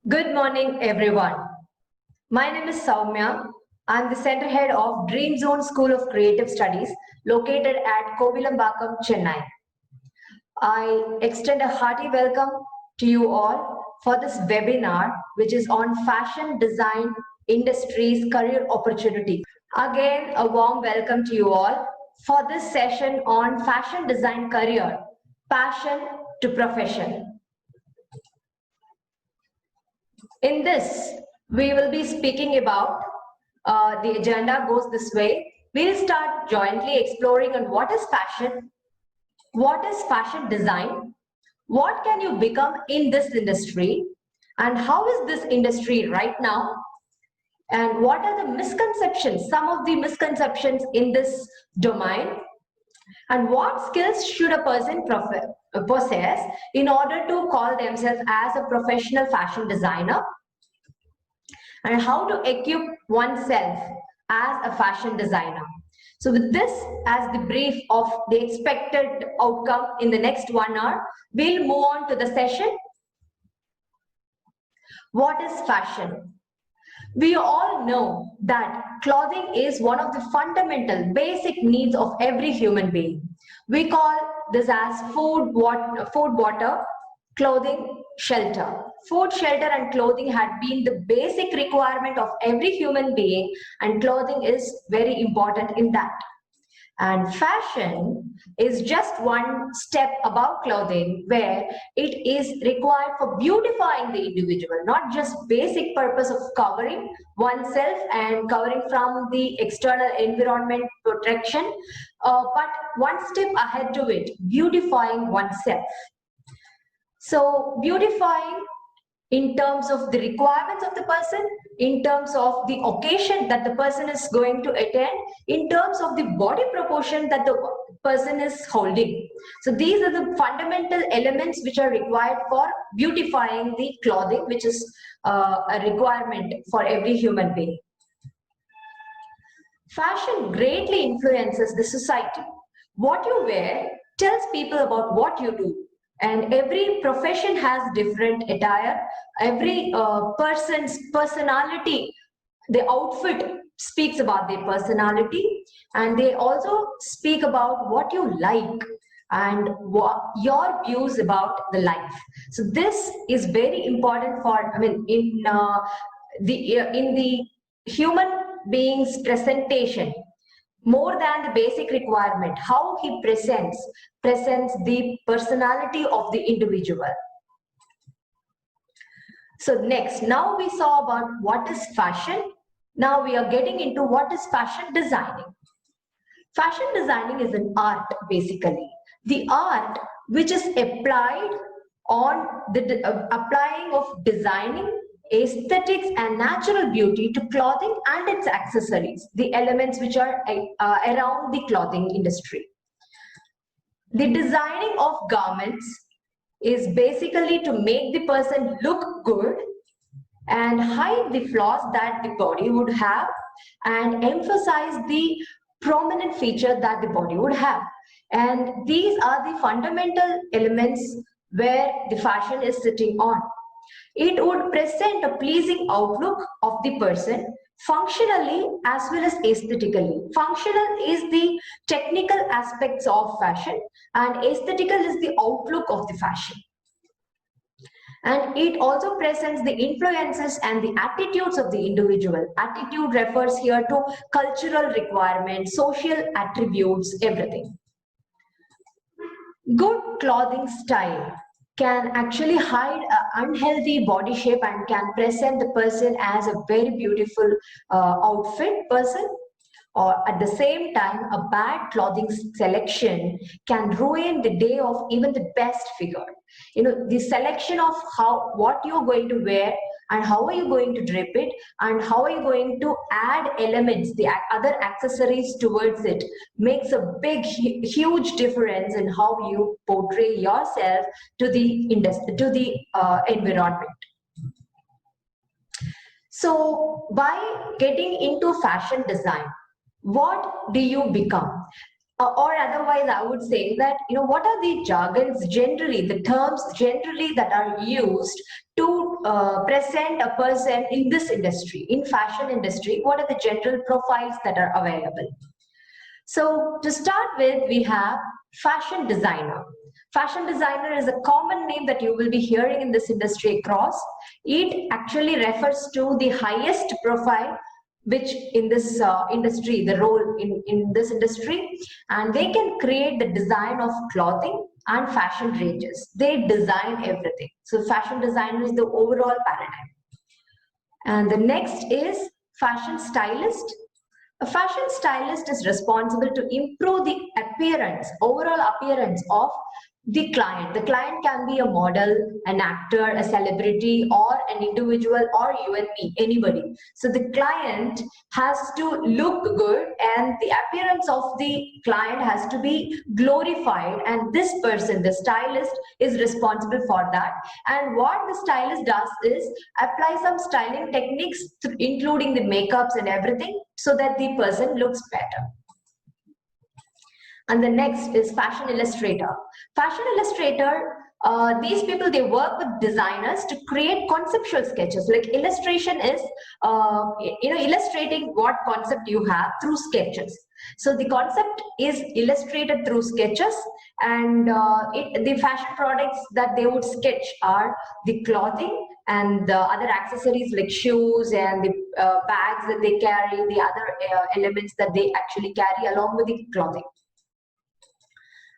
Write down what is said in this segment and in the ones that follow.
Good morning, everyone. My name is Soumya. I'm the center head of Dream Zone School of Creative Studies located at Kovilambakam, Chennai. I extend a hearty welcome to you all for this webinar, which is on fashion design industry's career opportunity. Again, a warm welcome to you all for this session on fashion design career, passion to profession. In this, we will be speaking about the agenda goes this way. We'll start jointly exploring on what is fashion design, what can you become in this industry, and how is this industry right now, and what are the misconceptions, some of the misconceptions in this domain, and what skills should a person possess in order to call themselves as a professional fashion designer, and how to equip oneself as a fashion designer. So with this as the brief of the expected outcome in the next 1 hour, we'll move on to the session. What is fashion? We all know that clothing is one of the fundamental basic needs of every human being. We call this as food, water, clothing, shelter. Food, shelter and clothing had been the basic requirement of every human being, and clothing is very important in that. And fashion is just one step above clothing, where it is required for beautifying the individual, not just basic purpose of covering oneself and covering from the external environment protection, but one step ahead to it, beautifying oneself. So beautifying in terms of the requirements of the person, in terms of the occasion that the person is going to attend, in terms of the body proportion that the person is holding. So these are the fundamental elements which are required for beautifying the clothing, which is a requirement for every human being. Fashion greatly influences the society. What you wear tells people about what you do. And every profession has different attire. Every person's personality, the outfit speaks about their personality, and they also speak about what you like and what your views about the life. So this is very important for, in the human being's presentation, more than the basic requirement, how he presents the personality of the individual. So next, now we saw about what is fashion. Now we are getting into what is fashion designing. Fashion designing is an art, basically. The art which is applied on the applying of designing aesthetics and natural beauty to clothing and its accessories, the elements which are around the clothing industry. The designing of garments is basically to make the person look good and hide the flaws that the body would have and emphasize the prominent feature that the body would have. And these are the fundamental elements where the fashion is sitting on. It would present a pleasing outlook of the person functionally as well as aesthetically. Functional is the technical aspects of fashion, and aesthetical is the outlook of the fashion. And it also presents the influences and the attitudes of the individual. Attitude refers here to cultural requirements, social attributes, everything. Good clothing style can actually hide an unhealthy body shape and can present the person as a very beautiful outfit person. Or at the same time, a bad clothing selection can ruin the day of even the best figure. You know, the selection of what you're going to wear and how are you going to drape it and how are you going to add elements, the other accessories towards it, makes a big, huge difference in how you portray yourself to the environment. So by getting into fashion design, what do you become? or otherwise I would say that, what are the jargons generally, the terms generally that are used to present a person in this industry, in fashion industry? What are the general profiles that are available? So to start with, we have fashion designer. Fashion designer is a common name that you will be hearing in this industry across. It actually refers to the highest profile which in this industry, the role in this industry, and they can create the design of clothing and fashion ranges. They design everything. So fashion designer is the overall paradigm. And the next is fashion stylist. A fashion stylist is responsible to improve the appearance, overall appearance of the client. The client can be a model, an actor, a celebrity, or an individual, or you and me, anybody. So the client has to look good, and the appearance of the client has to be glorified, and this person, the stylist, is responsible for that. And what the stylist does is apply some styling techniques, including the makeups and everything, so that the person looks better. And the next is fashion illustrator. Fashion illustrator, these people, they work with designers to create conceptual sketches. Like illustration is, illustrating what concept you have through sketches. So the concept is illustrated through sketches, and the fashion products that they would sketch are the clothing and the other accessories like shoes and the bags that they carry, the other elements that they actually carry along with the clothing.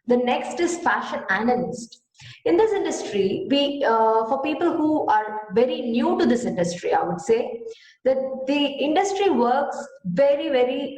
The next is fashion analyst. In this industry, for people who are very new to this industry, I would say that the industry works very, very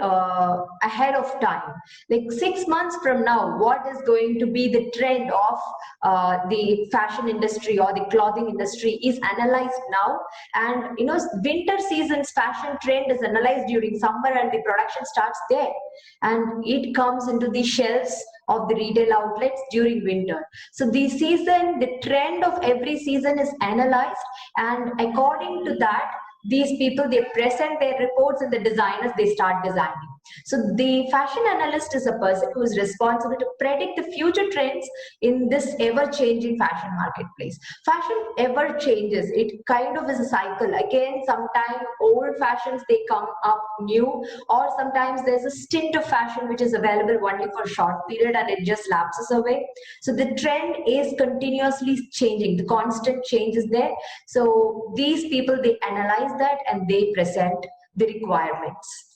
ahead of time. Like 6 months from now, what is going to be the trend of the fashion industry or the clothing industry is analyzed now. And winter season's fashion trend is analyzed during summer, and the production starts there. And it comes into the shelves of the retail outlets during winter. So the season, the trend of every season is analyzed, and according to that, these people, they present their reports, and the designers, they start designing. So the fashion analyst is a person who is responsible to predict the future trends in this ever-changing fashion marketplace. Fashion ever changes. It kind of is a cycle. Again, sometimes old fashions, they come up new, or sometimes there's a stint of fashion which is available only for a short period and it just lapses away. So the trend is continuously changing. The constant change is there. So these people, they analyze that and they present the requirements.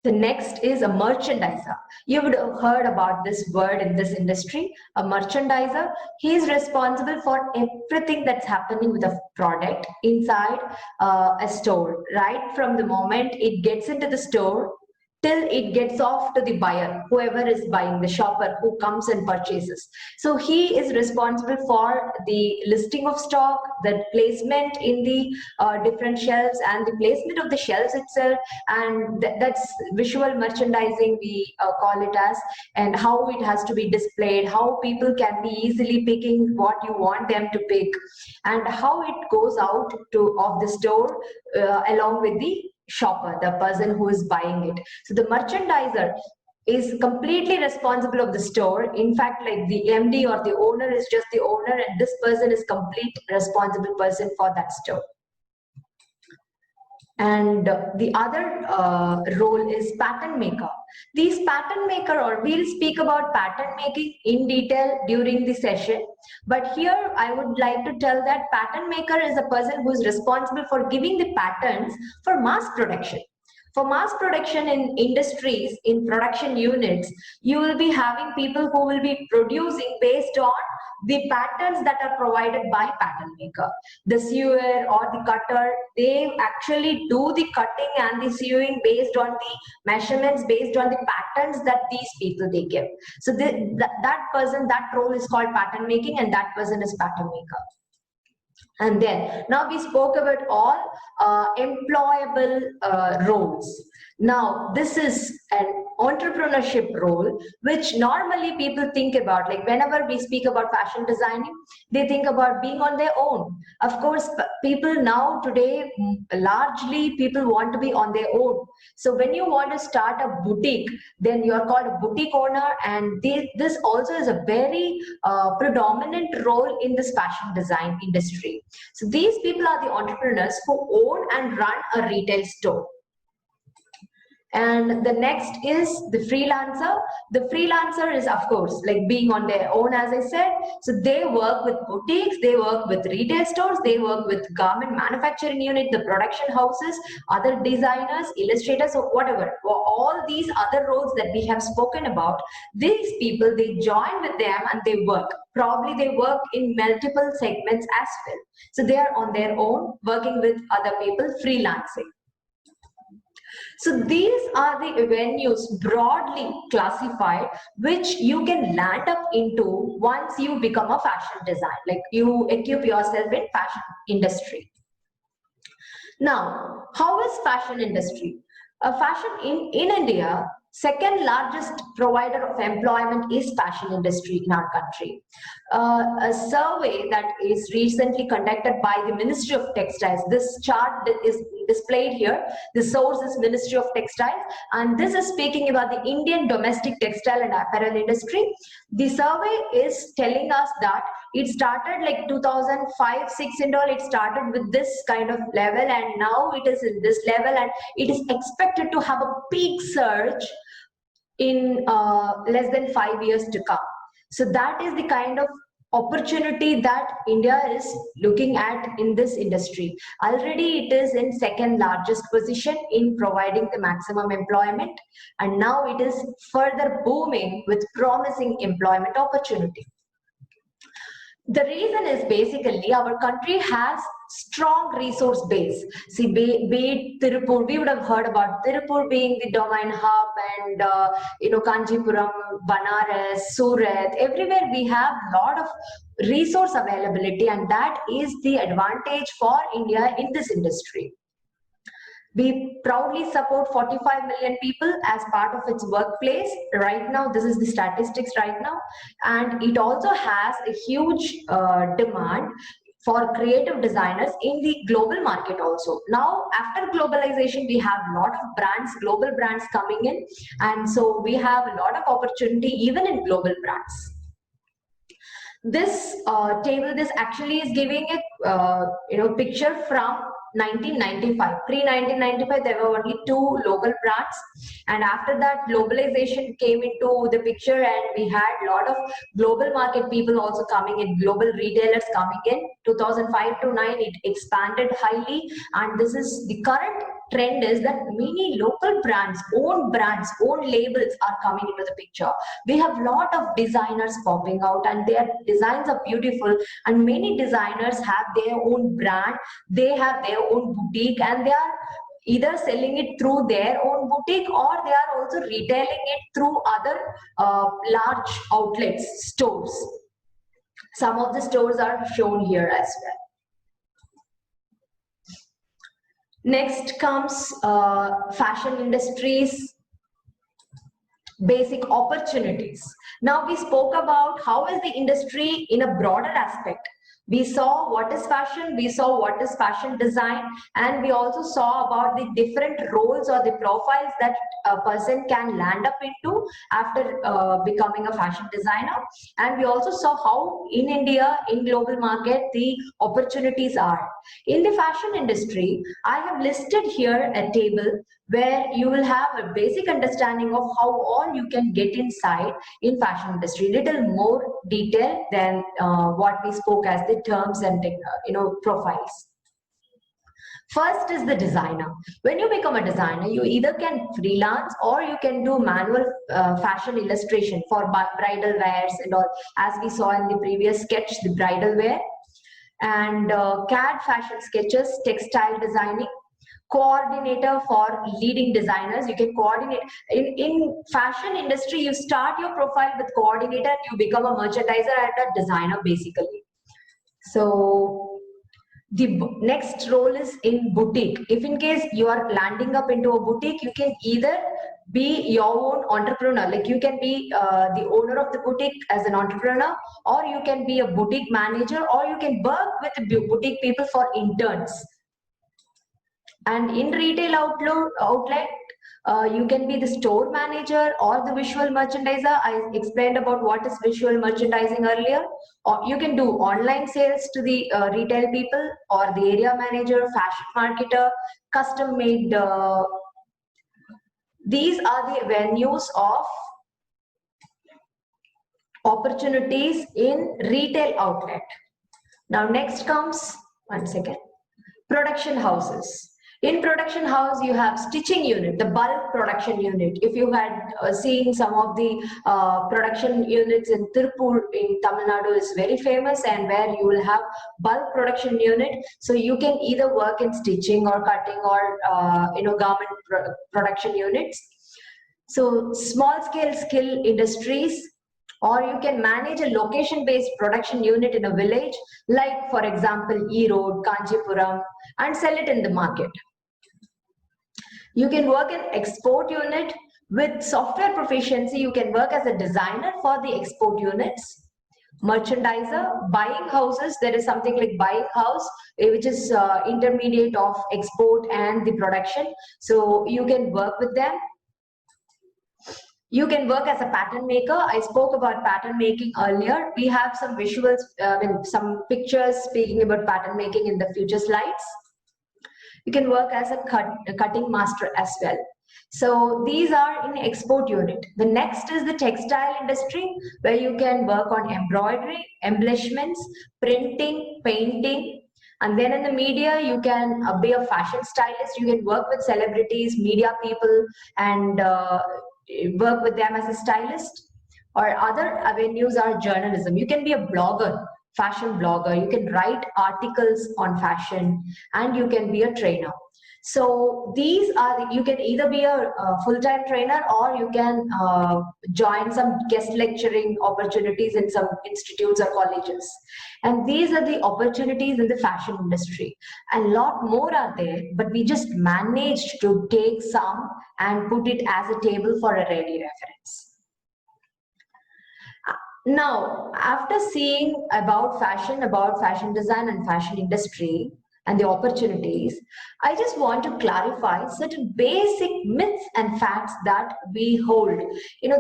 The next is a merchandiser. You would have heard about this word in this industry, a merchandiser. He is responsible for everything that's happening with a product inside a store, right from the moment it gets into the store till it gets off to the buyer, whoever is buying, the shopper who comes and purchases. So he is responsible for the listing of stock, the placement in the different shelves, and the placement of the shelves itself, and that's visual merchandising, we call it as, and how it has to be displayed, how people can be easily picking what you want them to pick, and how it goes out of the store along with the shopper, the person who is buying it. So the merchandiser is completely responsible of the store. In fact, like the MD or the owner is just the owner, and this person is complete responsible person for that store. And the other role is pattern maker. These pattern maker, or we'll speak about pattern making in detail during the session. But here I would like to tell that pattern maker is a person who is responsible for giving the patterns for mass production. For mass production in industries, in production units, you will be having people who will be producing based on the patterns that are provided by pattern maker. The sewer or the cutter, they actually do the cutting and the sewing based on the measurements, based on the patterns that these people they give. So that person, that role is called pattern making, and that person is pattern maker. And then now we spoke about all employable roles. Now this is an entrepreneurship role which normally people think about. Like whenever we speak about fashion designing, they think about being on their own. Of course, people now today, largely people want to be on their own. So when you want to start a boutique, then you are called a boutique owner, and this also is a very predominant role in this fashion design industry. So these people are the entrepreneurs who own and run a retail store. And the next is the freelancer. The freelancer is, of course, like being on their own, as I said. So they work with boutiques, they work with retail stores, they work with garment manufacturing unit, the production houses, other designers, illustrators, or whatever. All these other roles that we have spoken about, these people, they join with them and they work. Probably they work in multiple segments as well. So they are on their own, working with other people, freelancing. So these are the avenues broadly classified which you can land up into once you become a fashion designer, like you equip yourself in fashion industry. Now, how is fashion industry? Fashion in India, second largest provider of employment is fashion industry in our country. A survey that is recently conducted by the Ministry of Textiles. This chart is displayed here. The source is Ministry of Textiles, and this is speaking about the Indian domestic textile and apparel industry. The survey is telling us that it started like 2005-6 and all. It started with this kind of level, and now it is in this level, and it is expected to have a peak surge in less than 5 years to come. So that is the kind of opportunity that India is looking at in this industry. Already it is in second largest position in providing the maximum employment, and now it is further booming with promising employment opportunity. The reason is basically our country has strong resource base. See, be it Tirupur, we would have heard about Tirupur being the domain hub, and Kanjipuram, Banaras, Surat, everywhere we have a lot of resource availability, and that is the advantage for India in this industry. We proudly support 45 million people as part of its workplace right now. This is the statistics right now. And it also has a huge demand for creative designers in the global market also. Now, after globalization, we have a lot of brands, global brands coming in. And so we have a lot of opportunity even in global brands. This table, this actually is giving a picture from 1995. Pre-1995, there were only 2 local brands, and after that, globalization came into the picture, and we had a lot of global market people also coming in, global retailers coming in. 2005 to 9, it expanded highly, and this is the current trend is that many local brands, own labels are coming into the picture. We have a lot of designers popping out, and their designs are beautiful, and many designers have their own brand, they have their own boutique, and they are either selling it through their own boutique, or they are also retailing it through other large outlets, stores. Some of the stores are shown here as well. Next comes fashion industries, basic opportunities. Now we spoke about how is the industry in a broader aspect. We saw what is fashion, we saw what is fashion design, and we also saw about the different roles or the profiles that a person can land up into after becoming a fashion designer. And we also saw how in India, in global market, the opportunities are. In the fashion industry, I have listed here a table where you will have a basic understanding of how all you can get inside in fashion industry, little more detail than what we spoke as the terms and profiles. First is the designer. When you become a designer, you either can freelance or you can do manual fashion illustration for bridal wears and all, as we saw in the previous sketch, the bridal wear, and CAD fashion sketches, textile designing, coordinator for leading designers. You can coordinate in fashion industry. You start your profile with coordinator, you become a merchandiser and a designer basically. So The next role is in boutique. If in case you are landing up into a boutique, you can either be your own entrepreneur, like you can be the owner of the boutique as an entrepreneur, or you can be a boutique manager, or you can work with the boutique people for interns. And in retail outlet, you can be the store manager or the visual merchandiser. I explained about what is visual merchandising earlier. Or you can do online sales to the retail people, or the area manager, fashion marketer, custom made. These are the venues of opportunities in retail outlet. Now next comes, one second, production houses. In production house, you have stitching unit, the bulk production unit. If you had seen some of the production units in Tirupur in Tamil Nadu is very famous, and where you will have bulk production unit. So you can either work in stitching or cutting or garment production units. So small scale skill industries, or you can manage a location-based production unit in a village, like for example, Erode, Kanchipuram, and sell it in the market. You can work in export unit with software proficiency. You can work as a designer for the export units. Merchandiser, buying houses. There is something like buying house, which is intermediate of export and the production. So you can work with them. You can work as a pattern maker. I spoke about pattern making earlier. We have some visuals, some pictures speaking about pattern making in the future slides. You can work as a cutting master as well. So these are in export unit. The next is the textile industry, where you can work on embroidery, embellishments, printing, painting. And then in the media, you can be a fashion stylist. You can work with celebrities, media people, and work with them as a stylist. Or other avenues are journalism. You can be a blogger, fashion blogger. You can write articles on fashion, and you can be a trainer. So these are, you can either be a full-time trainer, or you can join some guest lecturing opportunities in some institutes or colleges. And these are the opportunities in the fashion industry. A lot more are there, but we just managed to take some and put it as a table for a ready reference. Now, after seeing about fashion design and fashion industry and the opportunities, I just want to clarify certain basic myths and facts that we hold.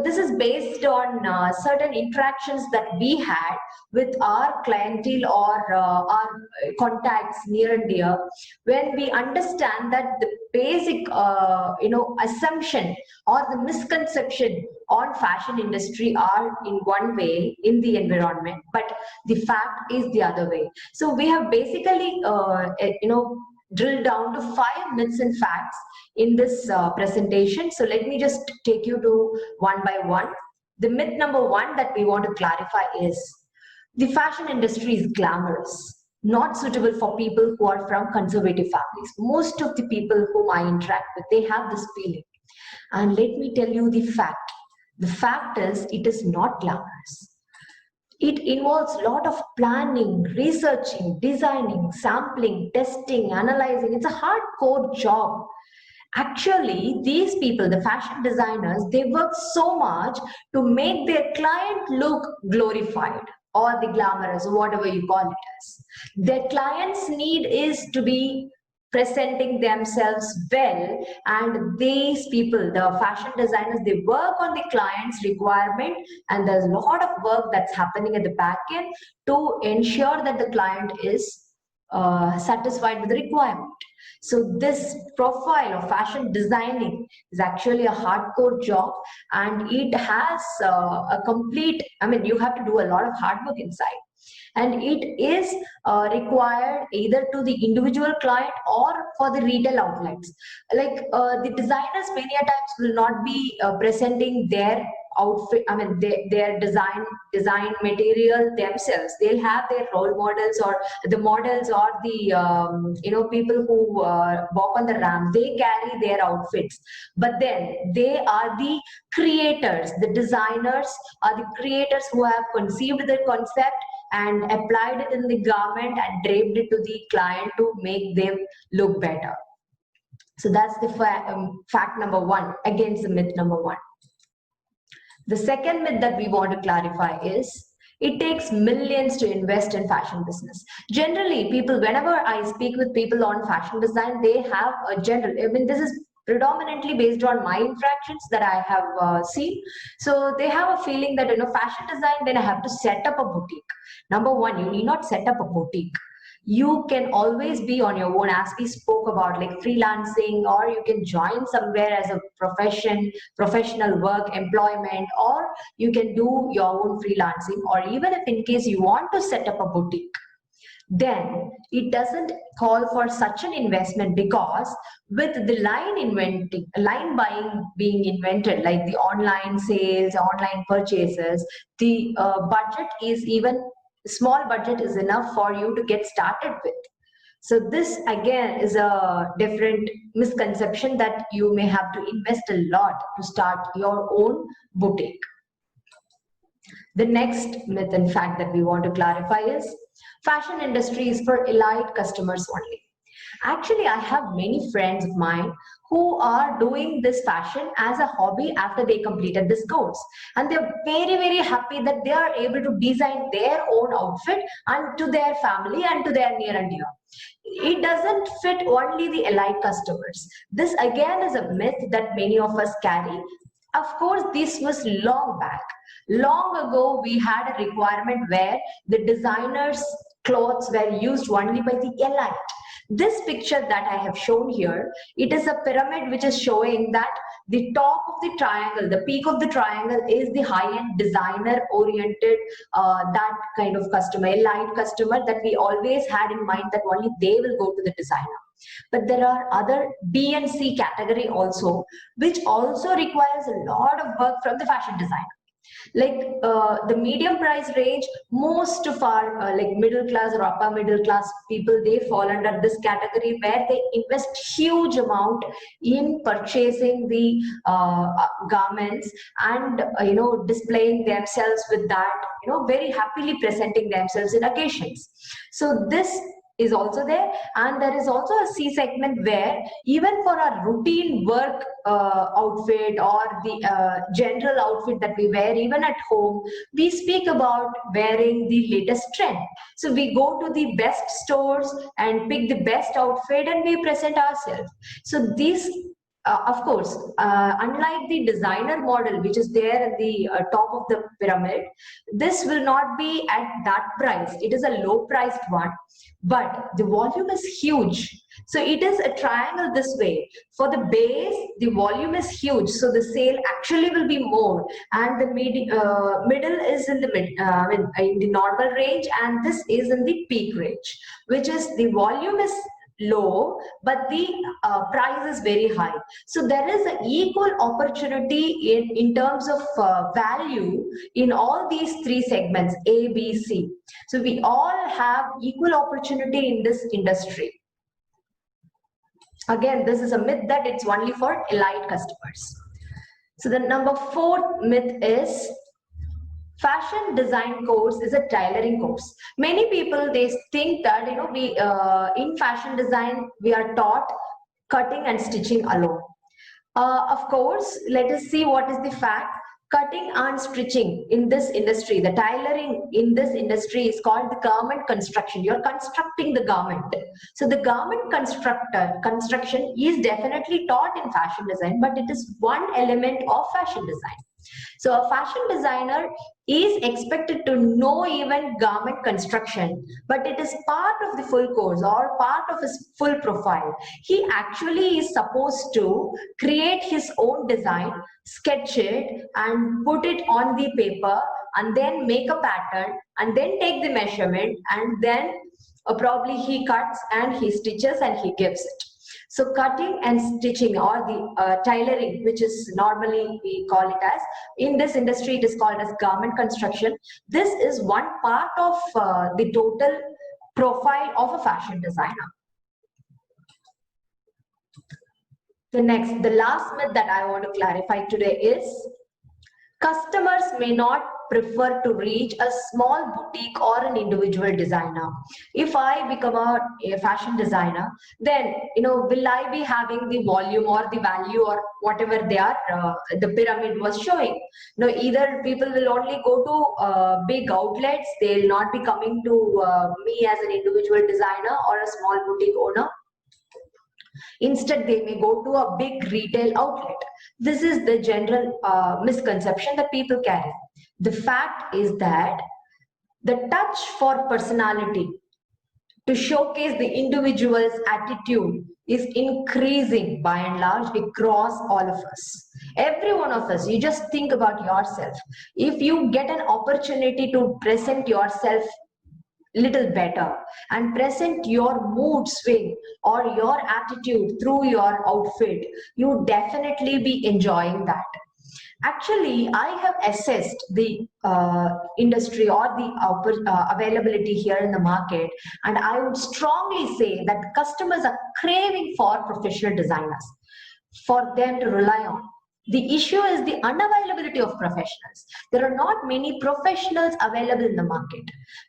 This is based on certain interactions that we had with our clientele or our contacts near and dear, when we understand that the basic, assumption or the misconception on fashion industry are in one way in the environment, but the fact is the other way. So we have basically drilled down to 5 myths and facts in this presentation. So let me just take you to one by one. The myth number 1 that we want to clarify is the fashion industry is glamorous, not suitable for people who are from conservative families. Most of the people whom I interact with, they have this feeling. And let me tell you the fact. The fact is, it is not glamorous. It involves a lot of planning, researching, designing, sampling, testing, analyzing. It's a hardcore job. Actually, these people, the fashion designers, they work so much to make their client look glorified or the glamorous, whatever you call it as. Their client's need is to be presenting themselves well, and these people, the fashion designers, they work on the client's requirement, and there's a lot of work that's happening at the back end to ensure that the client is satisfied with the requirement. So this profile of fashion designing is actually a hardcore job, and it has a complete, you have to do a lot of hard work inside. And it is required either to the individual client or for the retail outlets. Like the designers many a times will not be presenting their outfit, their design material themselves. They'll have their role models or the models or the people who walk on the ramp. They carry their outfits, but then they are the creators. The designers are the creators who have conceived the concept, and applied it in the garment and draped it to the client to make them look better. So that's the fact number one against the myth number one. The second myth that we want to clarify is it takes millions to invest in fashion business. Generally, people, whenever I speak with people on fashion design, they have a general, I mean, this is predominantly based on my interactions that I have seen. So they have a feeling that, fashion design, then I have to set up a boutique. Number one, you need not set up a boutique. You can always be on your own, as we spoke about, like freelancing, or you can join somewhere as a professional work, employment, or you can do your own freelancing, or even if in case you want to set up a boutique, then it doesn't call for such an investment, because with the line buying being invented, like the online sales, online purchases, the budget is even small budget is enough for you to get started with. So this again is a different misconception, that you may have to invest a lot to start your own boutique. The next myth and fact that we want to clarify is fashion industry is for elite customers only. Actually, I have many friends of mine who are doing this fashion as a hobby after they completed this course. And they're very, very happy that they are able to design their own outfit and to their family and to their near and dear. It doesn't fit only the elite customers. This again is a myth that many of us carry. Of course, this was long back. Long ago, we had a requirement where the designers' clothes were used only by the elite. This picture that I have shown here, it is a pyramid which is showing that the top of the triangle, the peak of the triangle is the high-end designer-oriented, that kind of customer, elite customer that we always had in mind that only they will go to the designer. But there are other B and C category also, which also requires a lot of work from the fashion designer. Like the medium price range, most of our like middle class or upper middle class people, they fall under this category, where they invest huge amount in purchasing the garments and displaying themselves with that, very happily presenting themselves in occasions. So this is also there. And there is also a C segment, where even for a routine work outfit, or the general outfit that we wear even at home, we speak about wearing the latest trend. So we go to the best stores and pick the best outfit and we present ourselves. So this of course, unlike the designer model, which is there at the top of the pyramid, this will not be at that price. It is a low priced one, but the volume is huge. So it is a triangle this way. For the base, the volume is huge, so the sale actually will be more, and the middle is in the in the normal range, and this is in the peak range, which is the volume is low, but the price is very high. So there is an equal opportunity in terms of value in all these three segments, A, B, C. So we all have equal opportunity in this industry. Again, this is a myth that it's only for elite customers. So the number 4th myth is fashion design course is a tailoring course. Many people, they think that we in fashion design we are taught cutting and stitching alone. Of course, let us see what is the fact. Cutting and stitching in this industry, the tailoring in this industry is called the garment construction. You're constructing the garment. So the garment construction is definitely taught in fashion design, but it is one element of fashion design. So a fashion designer is expected to know even garment construction, but it is part of the full course or part of his full profile. He actually is supposed to create his own design, sketch it and put it on the paper, and then make a pattern, and then take the measurement, and then probably he cuts and he stitches and he gives it. So cutting and stitching, or the tailoring, which is normally we call it as, in this industry it is called as garment construction. This is one part of the total profile of a fashion designer. The last myth that I want to clarify today is customers may not prefer to reach a small boutique or an individual designer? If I become a fashion designer, then will I be having the volume or the value or whatever they are the pyramid was showing? Either people will only go to big outlets, they'll not be coming to me as an individual designer or a small boutique owner. Instead, they may go to a big retail outlet. This is the general misconception that people carry. The fact is that the touch for personality to showcase the individual's attitude is increasing by and large across all of us. Every one of us, you just think about yourself. If you get an opportunity to present yourself little better and present your mood swing or your attitude through your outfit, you definitely be enjoying that. Actually, I have assessed the industry or the availability here in the market, and I would strongly say that customers are craving for professional designers for them to rely on. The issue is the unavailability of professionals. There are not many professionals available in the market.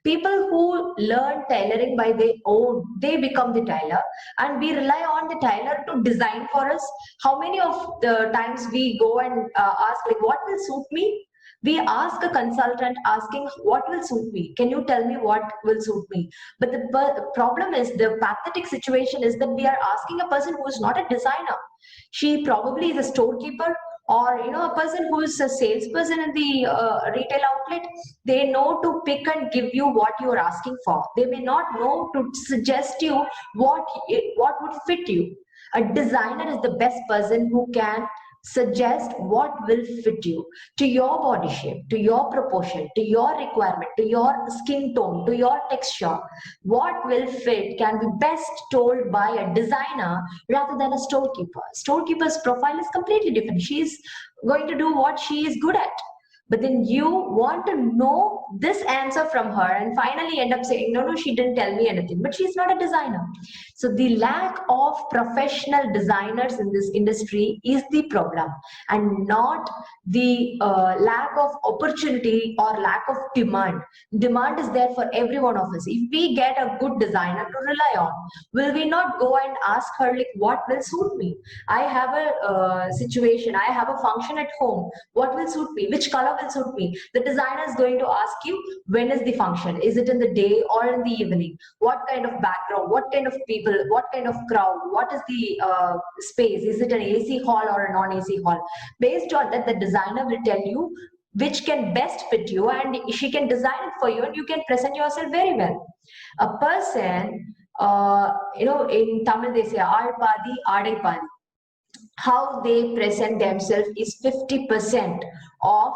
People who learn tailoring by their own, they become the tailor, and we rely on the tailor to design for us. How many of the times we go and ask, like, what will suit me? We ask a consultant asking, what will suit me? Can you tell me what will suit me? But the problem is, the pathetic situation is that we are asking a person who is not a designer. She probably is a storekeeper, or a person who is a salesperson in the retail outlet. They know to pick and give you what you are asking for. They may not know to suggest you what would fit you. A designer is the best person who can suggest what will fit you, to your body shape, to your proportion, to your requirement, to your skin tone, to your texture. What will fit can be best told by a designer rather than a storekeeper. Storekeeper's profile is completely different. She's going to do what she is good at. But then you want to know this answer from her and finally end up saying, no, she didn't tell me anything, but she's not a designer. So the lack of professional designers in this industry is the problem, and not the lack of opportunity or lack of demand. Demand is there for every one of us. If we get a good designer to rely on, will we not go and ask her, like, what will suit me? I have a situation, I have a function at home. What will suit me? Which color will suit me? The designer is going to ask you, when is the function? Is it in the day or in the evening? What kind of background? What kind of people? What kind of crowd? What is the space? Is it an AC hall or a non-AC hall? Based on that, the designer will tell you which can best fit you, and she can design it for you, and you can present yourself very well. A person, in Tamil they say, "Aal padi, aadai padi." How they present themselves is 50% of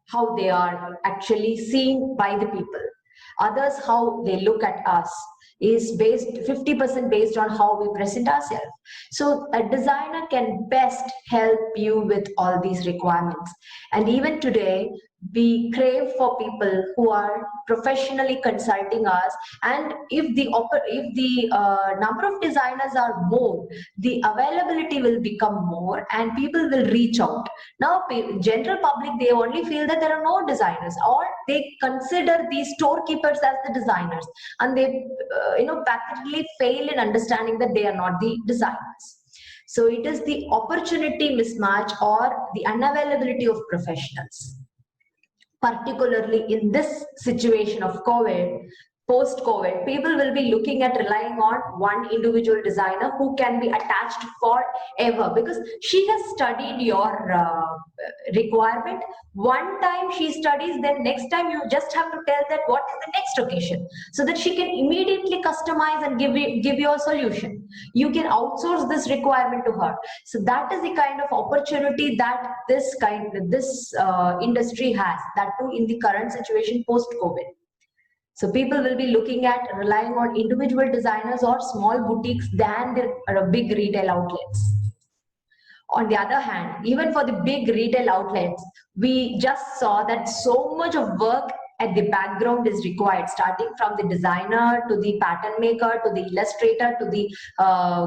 how they are actually seen by the people. Others, how they look at us, is based 50% based on how we present ourselves. So a designer can best help you with all these requirements. And even today, we crave for people who are professionally consulting us. And if the number of designers are more, the availability will become more, and people will reach out. Now, general public, they only feel that there are no designers, or they consider these storekeepers as the designers, and they practically fail in understanding that they are not the designers. So it is the opportunity mismatch or the unavailability of professionals. Particularly in this situation of COVID, post-COVID, people will be looking at relying on one individual designer who can be attached forever, because she has studied your requirement. One time she studies, then next time you just have to tell that what is the next occasion, so that she can immediately customize and give you a solution. You can outsource this requirement to her. So that is the kind of opportunity that this industry has, that too in the current situation post-COVID. So people will be looking at relying on individual designers or small boutiques than the big retail outlets. On the other hand, even for the big retail outlets, we just saw that so much of work at the background is required, starting from the designer to the pattern maker to the illustrator to the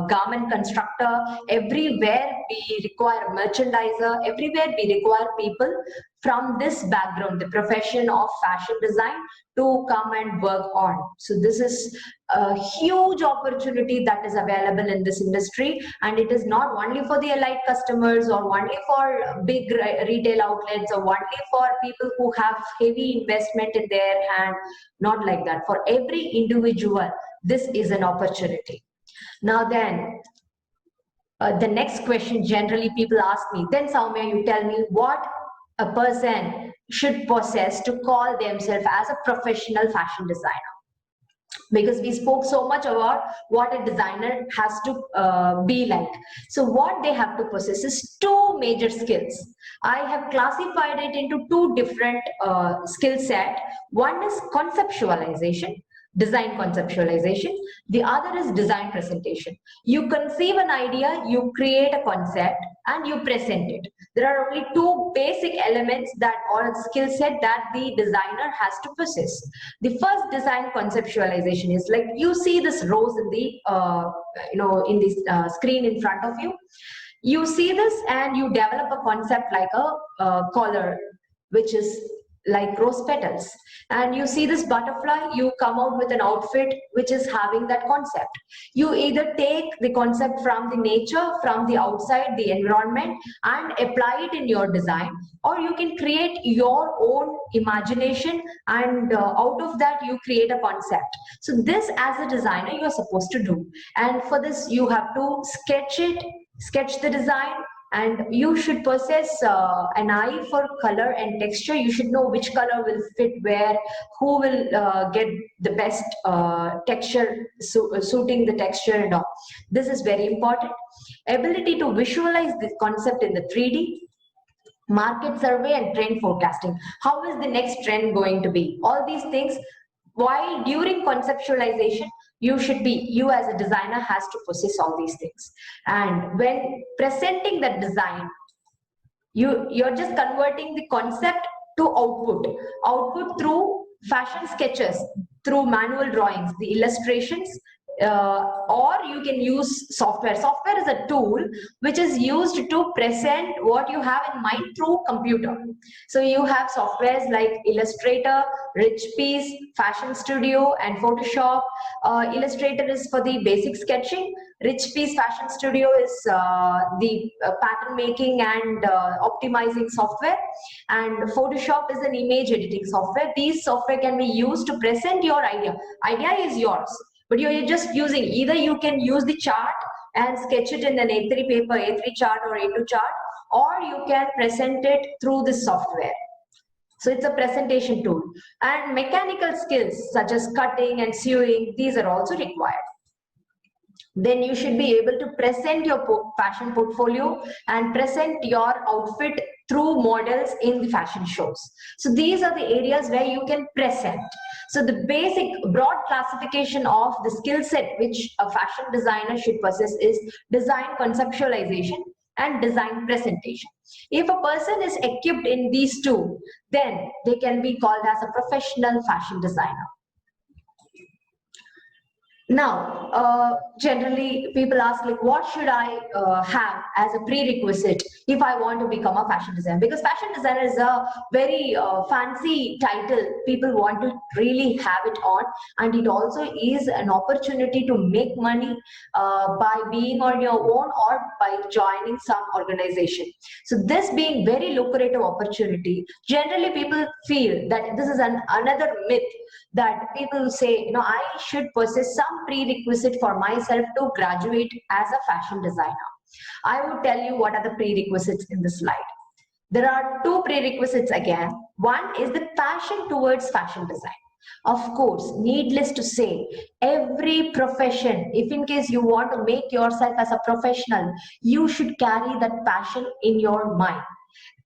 garment constructor. Everywhere we require merchandiser, everywhere we require people from this background, the profession of fashion design, to come and work on. So this is a huge opportunity that is available in this industry, and it is not only for the elite customers or only for big retail outlets or only for people who have heavy investment in their hand. Not like that. For every individual, this is an opportunity. Now then, the next question generally people ask me, then Soumya, you tell me what a person should possess to call themselves as a professional fashion designer. Because we spoke so much about what a designer has to be like. So what they have to possess is two major skills. I have classified it into two different skill set. One is conceptualization, design conceptualization. The other is design presentation. You conceive an idea, you create a concept, and you present it. There are only two basic elements that or skill set that the designer has to possess. The first, design conceptualization, is like you see this rose in the in this screen in front of you. You see this and you develop a concept like a collar, which is like rose petals, and you see this butterfly, you come out with an outfit which is having that concept. You either take the concept from the nature, from the outside, the environment, and apply it in your design, or you can create your own imagination, and out of that you create a concept. So this, as a designer, you are supposed to do, and for this you have to sketch the design, and you should possess an eye for color and texture. You should know which color will fit where, who will get the best texture, suiting the texture and all. This is very important. Ability to visualize this concept in the 3D, market survey and trend forecasting. How is the next trend going to be? All these things, while during conceptualization, you as a designer has to possess all these things. And when presenting that design, you're just converting the concept to output through fashion sketches, through manual drawings, the illustrations, or you can use software. Software is a tool which is used to present what you have in mind through computer. So you have softwares like Illustrator, Richpiece, Fashion Studio, and Photoshop. Illustrator is for the basic sketching. Richpiece Fashion Studio is the pattern making and optimizing software, and Photoshop is an image editing software. These software can be used to present your idea. Idea is yours, but you're just using, either you can use the chart and sketch it in an A3 paper, A3 chart or A2 chart, or you can present it through this software. So it's a presentation tool. And mechanical skills such as cutting and sewing, these are also required. Then you should be able to present your fashion portfolio and present your outfit through models in the fashion shows. So these are the areas where you can present. So the basic broad classification of the skill set which a fashion designer should possess is design conceptualization and design presentation. If a person is equipped in these two, then they can be called as a professional fashion designer. Now, generally people ask, like, what should I have as a prerequisite if I want to become a fashion designer? Because fashion designer is a very fancy title. People want to really have it on, and it also is an opportunity to make money by being on your own or by joining some organization. So this being very lucrative opportunity, generally people feel that this is another myth, that people say, I should possess some prerequisite for myself to graduate as a fashion designer. I would tell you what are the prerequisites in this slide. There are two prerequisites again. One is the passion towards fashion design. Of course, needless to say, every profession, if in case you want to make yourself as a professional, you should carry that passion in your mind.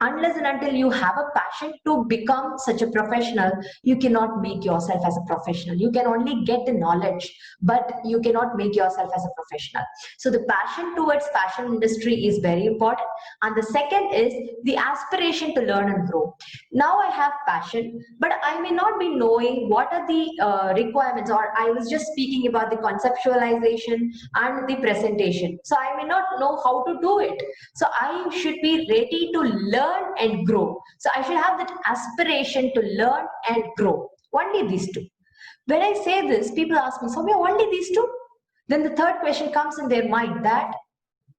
Unless and until you have a passion to become such a professional, you cannot make yourself as a professional. You can only get the knowledge, but you cannot make yourself as a professional. So the passion towards fashion industry is very important. And the second is the aspiration to learn and grow. Now I have passion, but I may not be knowing what are the requirements, or I was just speaking about the conceptualization and the presentation. So I may not know how to do it. So I should be ready to learn learn and grow. So I should have that aspiration to learn and grow. Only these two. When I say this, people ask me, Soumya, only these two? Then the third question comes in their mind, that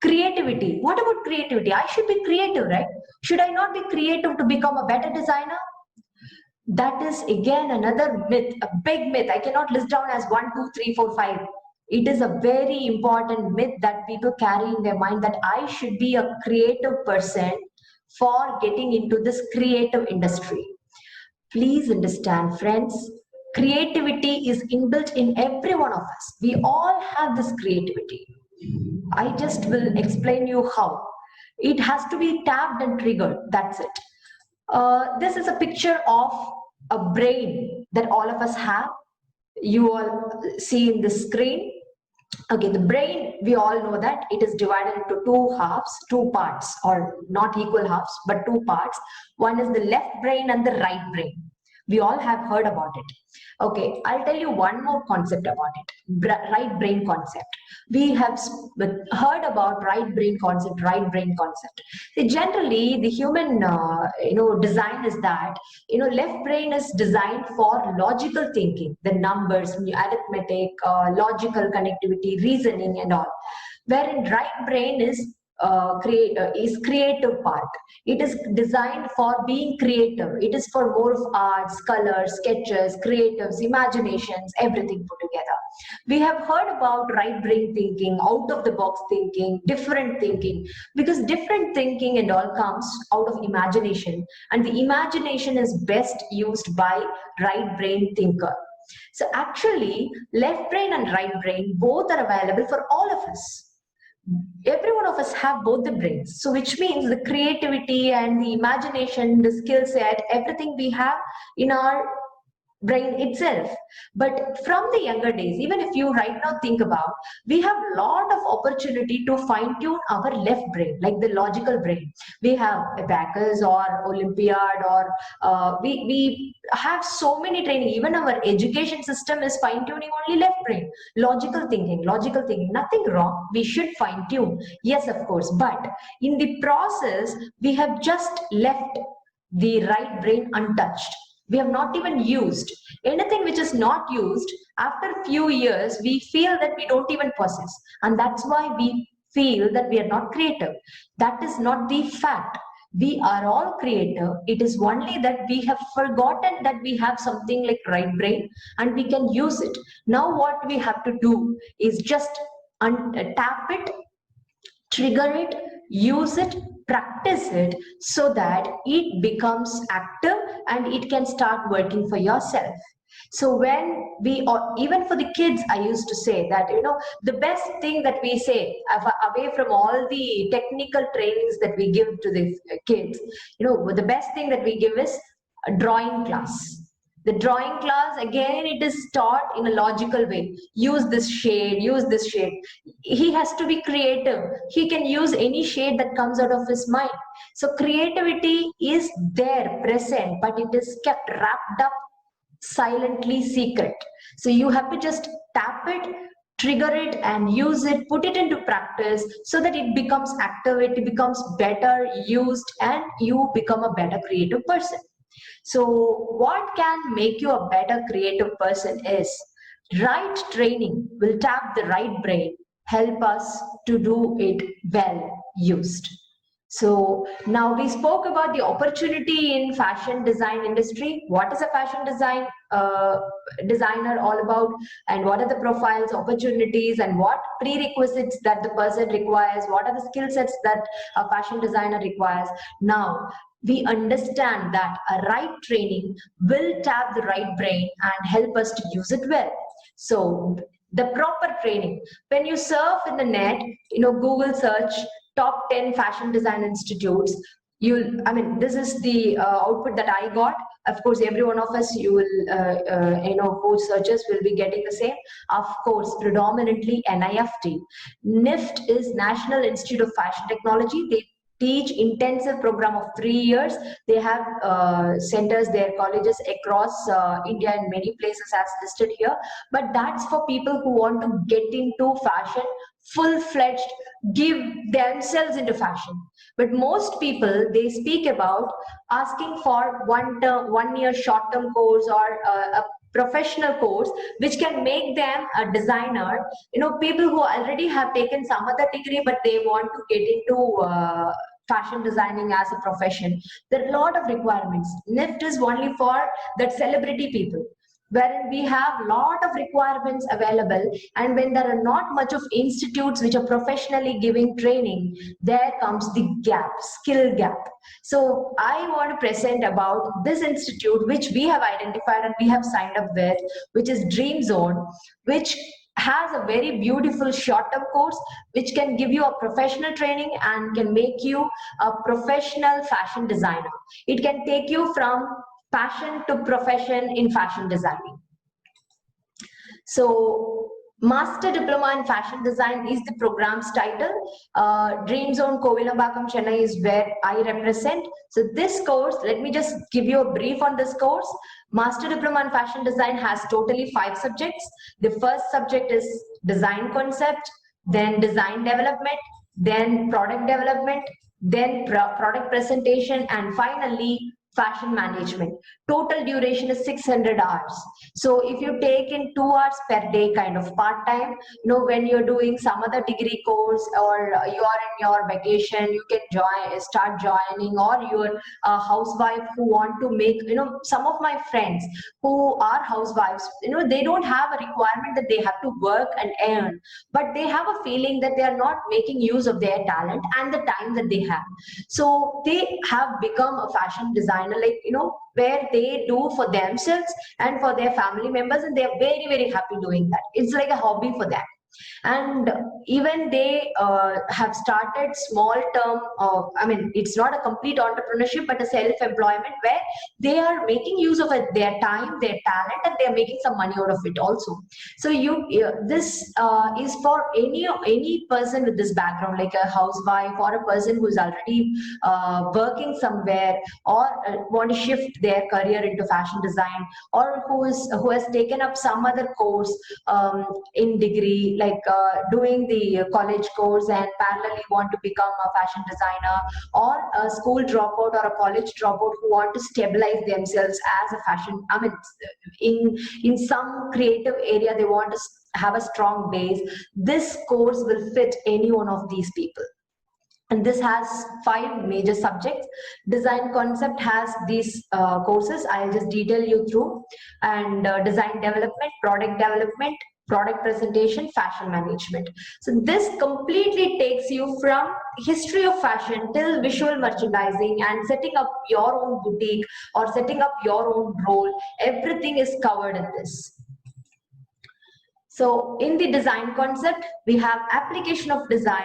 creativity. What about creativity? I should be creative, right? Should I not be creative to become a better designer? That is again another myth, a big myth. I cannot list down as 1, 2, 3, 4, 5. It is a very important myth that people carry in their mind, that I should be a creative person for getting into this creative industry. Please understand, friends, creativity is inbuilt in every one of us. We all have this creativity. I just will explain you how. It has to be tapped and triggered. That's it. This is a picture of a brain that all of us have. You all see in the screen. Okay, the brain, we all know that it is divided into two halves, two parts, or not equal halves, but two parts. One is the left brain and the right brain. We all have heard about it. Okay, I'll tell you one more concept about it, right brain concept. We have heard about right brain concept, right brain concept. See, generally, the human, design is that, left brain is designed for logical thinking, the numbers, arithmetic, logical connectivity, reasoning and all. Wherein right brain is creative part. It is designed for being creative. It is for more of arts, colors, sketches, creatives, imaginations, everything put together. We have heard about right brain thinking, out of the box thinking, different thinking, because different thinking and all comes out of imagination, and the imagination is best used by right brain thinker. So actually, left brain and right brain both are available for all of us. Every one of us have both the brains, so which means the creativity and the imagination, the skill set, everything we have in our brain itself. But from the younger days, even if you right now think about, we have a lot of opportunity to fine tune our left brain, like the logical brain. We have abacus or Olympiad, or we have so many training. Even our education system is fine tuning only left brain, logical thinking, nothing wrong. We should fine tune, yes, of course, but in the process, we have just left the right brain untouched. We have not even used anything which is not used. After a few years, we feel that we don't even possess, and that's why we feel that we are not creative. That is not the fact. We are all creative. It is only that we have forgotten that we have something like right brain and we can use it. Now what we have to do is just tap it, trigger it, use it, practice it, so that it becomes active and it can start working for yourself. So when we, or even for the kids, I used to say that, the best thing that we say, away from all the technical trainings that we give to the kids, the best thing that we give is a drawing class. The drawing class, again, it is taught in a logical way. Use this shade, use this shade. He has to be creative. He can use any shade that comes out of his mind. So creativity is there, present, but it is kept wrapped up silently, secret. So you have to just tap it, trigger it, and use it, put it into practice, so that it becomes active, it becomes better used, and you become a better creative person. So what can make you a better creative person is right training will tap the right brain, help us to do it well used. So now we spoke about the opportunity in fashion design industry. What is a fashion designer all about, and what are the profiles, opportunities, and what prerequisites that the person requires? What are the skill sets that a fashion designer requires? Now we understand that a right training will tap the right brain and help us to use it well. So the proper training, when you surf in the net, Google search top 10 fashion design institutes, this is the output that I got. Of course, every one of us, you will, who searches will be getting the same. Of course, predominantly NIFT. NIFT is National Institute of Fashion Technology. They teach intensive program of 3 years. They have centers, their colleges across India in many places as listed here. But that's for people who want to get into fashion full-fledged give themselves into fashion. But most people, they speak about asking for 1 year short-term course or a professional course which can make them a designer. People who already have taken some other degree but they want to get into fashion designing as a profession. There are a lot of requirements. NIFT is only for that celebrity people, wherein we have lot of requirements available, and when there are not much of institutes which are professionally giving training, there comes the gap, skill gap. So I want to present about this institute which we have identified and we have signed up with, which is Dream Zone, which has a very beautiful short-term course which can give you a professional training and can make you a professional fashion designer. It can take you from passion to profession in fashion designing. So Master Diploma in Fashion Design is the program's title. Dream Zone Kovilambakam Chennai is where I represent. So this course, let me just give you a brief on this course. Master Diploma in Fashion Design has totally 5 subjects. The first subject is design concept, then design development, then product development, then product presentation, and finally fashion management. Total duration is 600 hours. So if you take in 2 hours per day kind of part-time, when you're doing some other degree course or you are in your vacation, you can start joining, or you're a housewife who want to make, some of my friends who are housewives, they don't have a requirement that they have to work and earn, but they have a feeling that they are not making use of their talent and the time that they have. So they have become a fashion designer, where they do for themselves and for their family members, and they are very, very happy doing that. It's like a hobby for them. And even they have started small term, it's not a complete entrepreneurship, but a self-employment where they are making use of their time, their talent, and they are making some money out of it also. So this is for any person with this background, like a housewife or a person who's already working somewhere, or want to shift their career into fashion design, or who has taken up some other course in degree, like doing the college course and parallelly want to become a fashion designer, or a school dropout or a college dropout who want to stabilize themselves as a fashion, in some creative area, they want to have a strong base. This course will fit any one of these people. And this has 5 major subjects. Design concept has these courses. I'll just detail you through. And design development, product presentation, fashion management. So this completely takes you from history of fashion till visual merchandising and setting up your own boutique or setting up your own role. Everything is covered in this. So in the design concept, we have application of design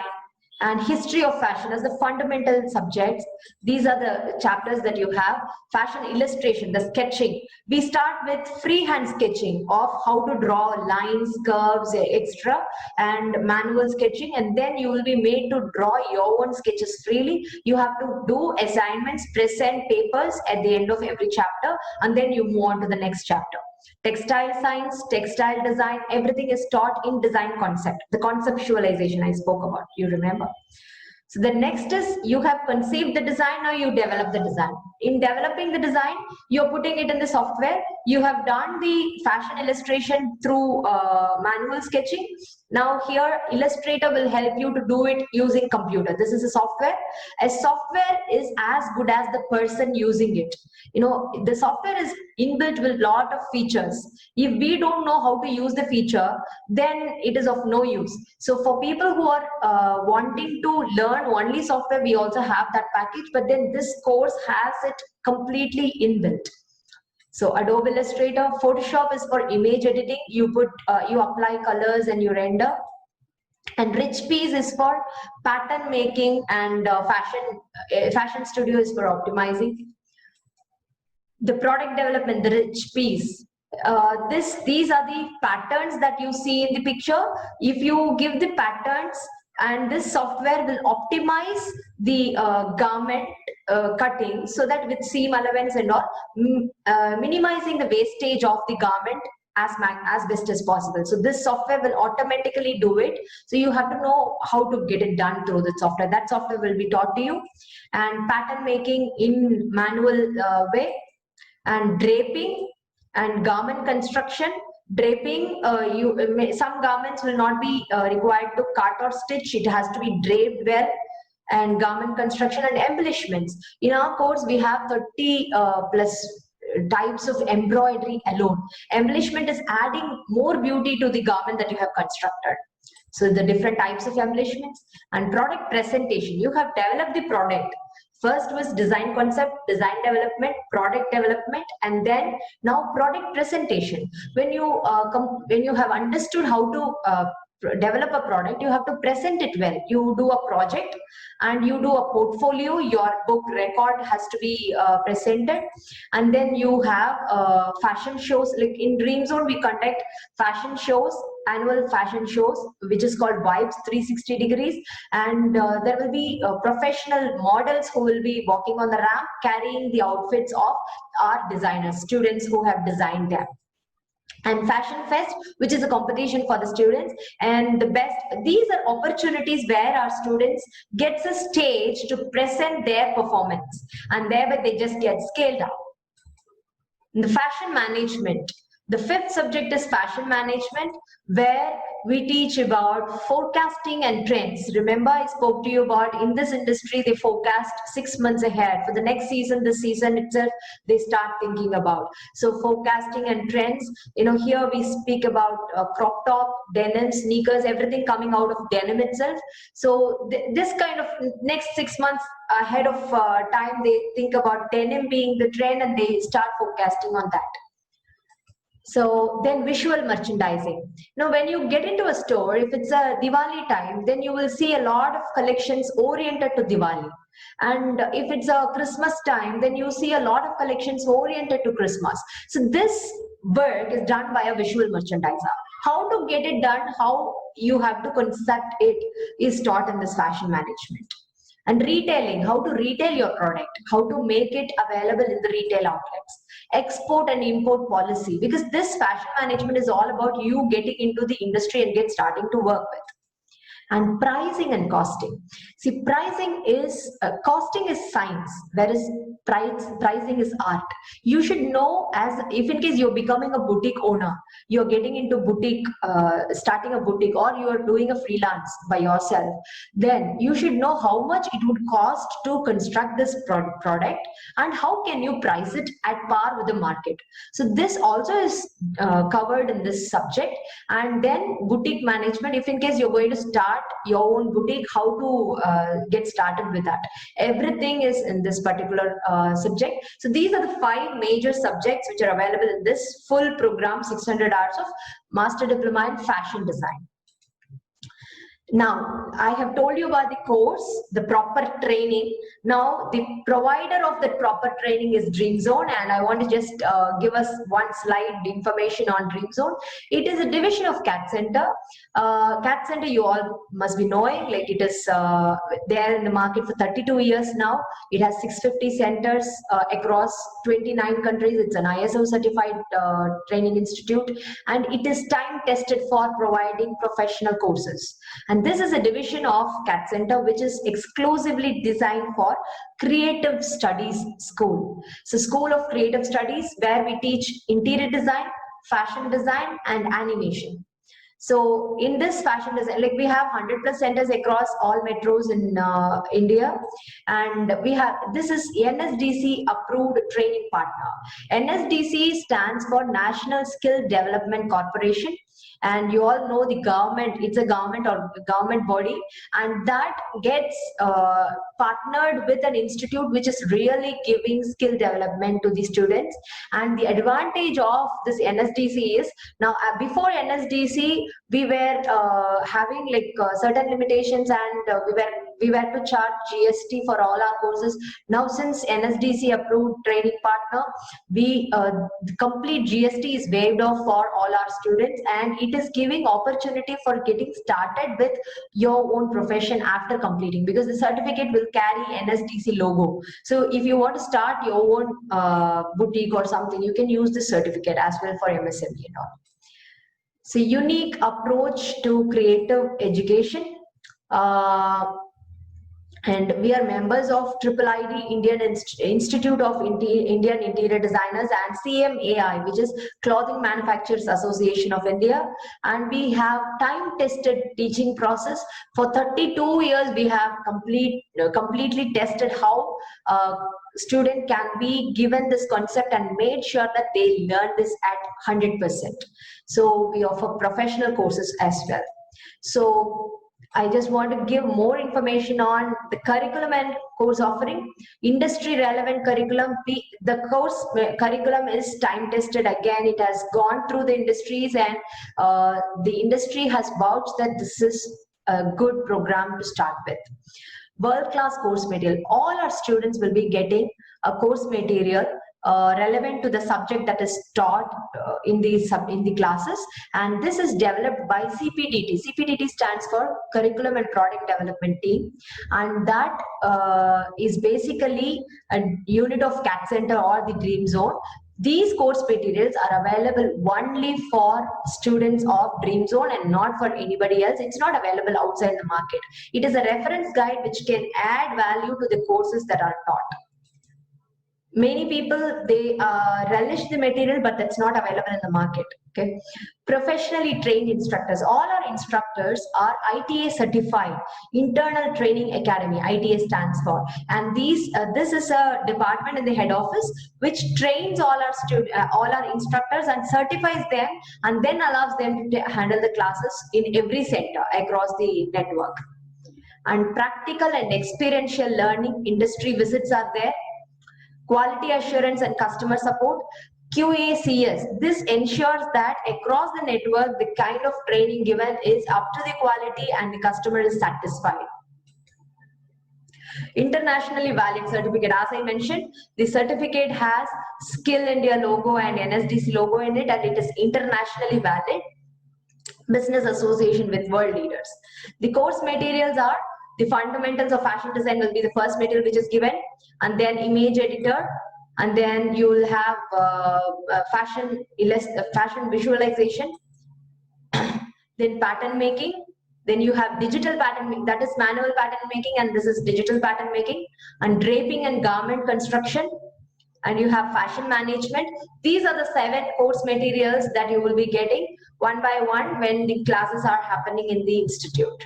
and history of fashion as the fundamental subjects. These are the chapters that you have. Fashion illustration, the sketching. We start with freehand sketching of how to draw lines, curves, etc., and manual sketching, and then you will be made to draw your own sketches freely. You have to do assignments, present papers at the end of every chapter, and then you move on to the next chapter. Textile science, textile design, everything is taught in design concept. The conceptualization I spoke about, you remember. So the next is, you have conceived the design, now you develop the design. In developing the design, you're putting it in the software. You have done the fashion illustration through manual sketching. Now here, Illustrator will help you to do it using computer. This is a software. A software is as good as the person using it. The software is inbuilt with a lot of features. If we don't know how to use the feature, then it is of no use. So for people who are wanting to learn only software, we also have that package, but then this course has it completely inbuilt. So Adobe Illustrator, Photoshop is for image editing. You apply colors and you render. And Rich Piece is for pattern making, and Fashion Studio is for optimizing. The product development, the Rich Piece. These are the patterns that you see in the picture. If you give the patterns, and this software will optimize the garment cutting, so that with seam allowance and all, minimizing the wastage of the garment as best as possible. So this software will automatically do it. So you have to know how to get it done through the software. That software will be taught to you. And pattern making in manual way, and draping and garment construction. Draping, some garments will not be required to cut or stitch. It has to be draped well. And garment construction and embellishments. In our course, we have 30 plus types of embroidery alone. Embellishment is adding more beauty to the garment that you have constructed. So the different types of embellishments. And product presentation. You have developed the product. First was design concept, design development, product development, and then now product presentation. When you have understood how to develop a product, you have to present it well. You do a project and you do a portfolio. Your book record has to be presented, and then you have fashion shows. Like in Dream Zone, we conduct fashion shows, annual fashion shows, which is called Vibes 360 degrees, and there will be professional models who will be walking on the ramp carrying the outfits of our designers, students who have designed them. And Fashion Fest, which is a competition for the students. And these are opportunities where our students gets a stage to present their performance, and thereby they just get scaled up. In the fashion management, the fifth subject is fashion management, where we teach about forecasting and trends. Remember, I spoke to you about in this industry, they forecast 6 months ahead. For the next season, this season itself, they start thinking about. So forecasting and trends, here we speak about crop top, denim, sneakers, everything coming out of denim itself. So this kind of next 6 months ahead of time, they think about denim being the trend and they start forecasting on that. So then visual merchandising. Now, when you get into a store, if it's a Diwali time, then you will see a lot of collections oriented to Diwali. And if it's a Christmas time, then you see a lot of collections oriented to Christmas. So this work is done by a visual merchandiser. How to get it done, how you have to concept it is taught in this fashion management. And retailing, how to retail your product, how to make it available in the retail outlets. Export and import policy, because this fashion management is all about you getting into the industry and starting to work with. And pricing and costing. See, costing is science, whereas pricing is art. You should know, if in case you're becoming a boutique owner, you're getting into boutique, starting a boutique, or you're doing a freelance by yourself, then you should know how much it would cost to construct this product and how can you price it at par with the market. So this also is covered in this subject. And then boutique management, if in case you're going to start your own boutique, how to get started with that. Everything is in this particular subject. So these are the 5 major subjects which are available in this full program, 600 hours of Master Diploma in Fashion Design. Now, I have told you about the course, the proper training. Now, the provider of that proper training is Dream Zone, and I want to just give us one slide information on Dream Zone. It is a division of CAT Center. CAT Center, you all must be knowing, like it is there in the market for 32 years now. It has 650 centers across 29 countries. It's an ISO certified training institute, and it is time tested for providing professional courses. And this is a division of CAT Center which is exclusively designed for Creative Studies School. So School of Creative Studies, where we teach interior design, fashion design, and animation. So in this fashion design, like we have 100+ centers across all metros in India, and this is NSDC approved training partner. NSDC stands for National Skill Development Corporation. And you all know the government, it's a government or government body, and that gets partnered with an institute which is really giving skill development to the students. And the advantage of this NSDC is, now before NSDC, we were having like certain limitations, and we were to charge GST for all our courses. Now, since NSDC approved training partner, the complete GST is waived off for all our students, and it is giving opportunity for getting started with your own profession after completing, because the certificate will carry NSDC logo. So if you want to start your own boutique or something, you can use this certificate as well for MSME and all. So unique approach to creative education. And we are members of IIID Indian Institute of Indian Interior Designers and CMAI, which is Clothing Manufacturers Association of India. And we have time-tested teaching process. For 32 years, we have completely tested how student can be given this concept and made sure that they learn this at 100%. So we offer professional courses as well. So I just want to give more information on the curriculum and course offering. Industry relevant curriculum. The course curriculum is time tested. Again, it has gone through the industries, and the industry has vouched that this is a good program to start with. World-class course material. All our students will be getting a course material relevant to the subject that is taught in the classes, and this is developed by CPDT. CPDT stands for Curriculum and Product Development Team, and that is basically a unit of CAT Center or the Dream Zone. These course materials are available only for students of Dream Zone and not for anybody else. It's not available outside the market. It is a reference guide which can add value to the courses that are taught. Many people, they relish the material, but that's not available in the market. Okay, professionally trained instructors. All our instructors are ITA certified, Internal Training Academy. ITA stands for, and this is a department in the head office which trains all our instructors and certifies them, and then allows them to handle the classes in every center across the network. And practical and experiential learning, industry visits are there. Quality assurance and customer support, QACS. This ensures that across the network, the kind of training given is up to the quality and the customer is satisfied. Internationally valid certificate. As I mentioned, the certificate has Skill India logo and NSDC logo in it, and it is internationally valid. Business association with world leaders. The course materials are the fundamentals of fashion design will be the first material which is given, and then image editor, and then you will have fashion visualization, then pattern making, then you have digital pattern, that is manual pattern making, and this is digital pattern making, and draping and garment construction, and you have fashion management. These are the 7 course materials that you will be getting one by one when the classes are happening in the institute.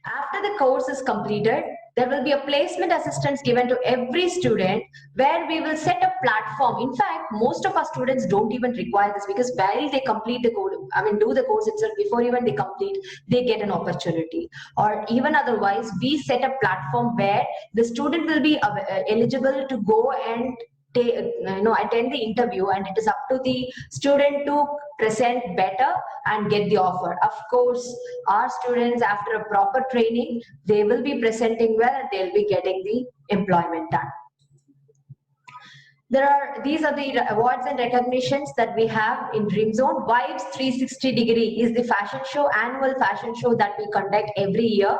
After the course is completed, there will be a placement assistance given to every student where we will set a platform. In fact, most of our students don't even require this, because while they complete the course, do the course itself, before even they complete, they get an opportunity. Or even otherwise, we set a platform where the student will be eligible to go and attend the interview, and it is up to the student to present better and get the offer. Of course, our students, after a proper training, they will be presenting well and they'll be getting the employment done. These are the awards and recognitions that we have in Dream Zone. Vibes 360 Degree is the fashion show, annual fashion show that we conduct every year,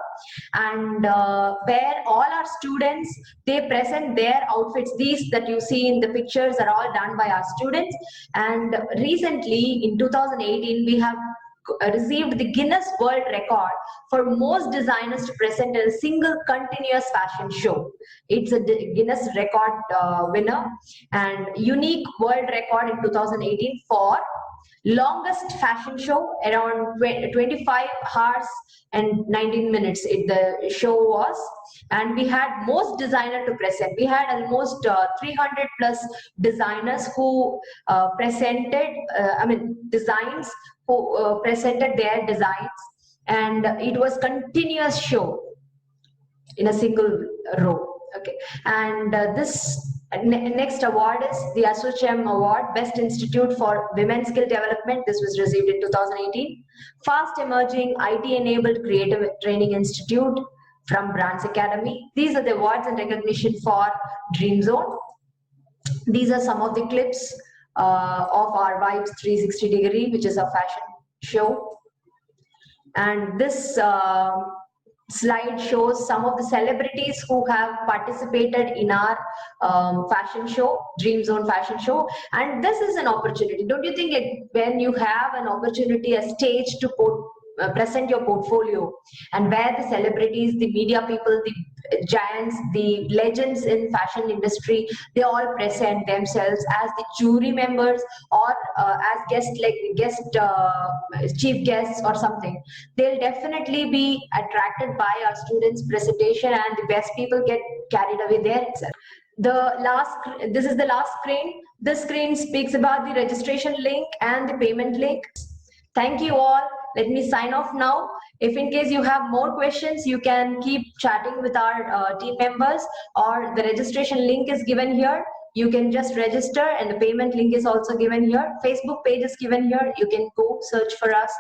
and where all our students, they present their outfits. These that you see in the pictures are all done by our students. And recently in 2018, we have received the Guinness World Record for most designers to present in a single continuous fashion show. It's a Guinness record winner, and unique world record in 2018 for longest fashion show, around 25 hours and 19 minutes the show was. And we had most designer to present. We had almost 300 plus designers who presented, designs who presented their designs, and it was continuous show in a single row. Okay, and this next award is the ASSOCHAM Award, Best Institute for Women's Skill Development. This was received in 2018. Fast Emerging IT-Enabled Creative Training Institute from Brands Academy. These are the awards and recognition for Dream Zone. These are some of the clips of our Vibes 360 Degree, which is a fashion show. And this slide shows some of the celebrities who have participated in our fashion show, Dream Zone fashion show. And this is an opportunity. Don't you think, like, when you have an opportunity, a stage to present your portfolio, and where the celebrities, the media people, the giants, the legends in fashion industry, they all present themselves as the jury members, or as guests, like guest chief guests or something, they'll definitely be attracted by our students presentation, and the best people get carried away there itself. This is the last screen. This screen speaks about the registration link and the payment link. Thank you all. Let me sign off now. If in case you have more questions, you can keep chatting with our team members, or the registration link is given here. You can just register, and the payment link is also given here. Facebook page is given here. You can go search for us.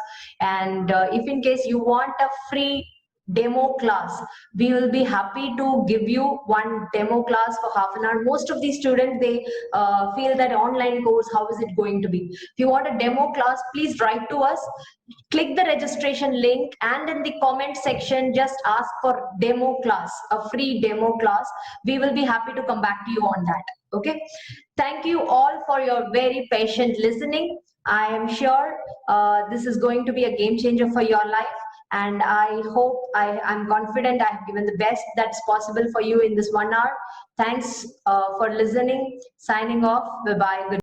And if in case you want a free demo class, we will be happy to give you one demo class for half an hour. Most of these students, they feel that online course, how is it going to be? If you want a demo class, please write to us, click the registration link, and in the comment section just ask for demo class, a free demo class. We will be happy to come back to you on that. Okay, thank you all for your very patient listening. I am sure this is going to be a game changer for your life, and I hope, I'm confident I have given the best that's possible for you in this 1 hour. Thanks for listening. Signing off. Bye bye. Good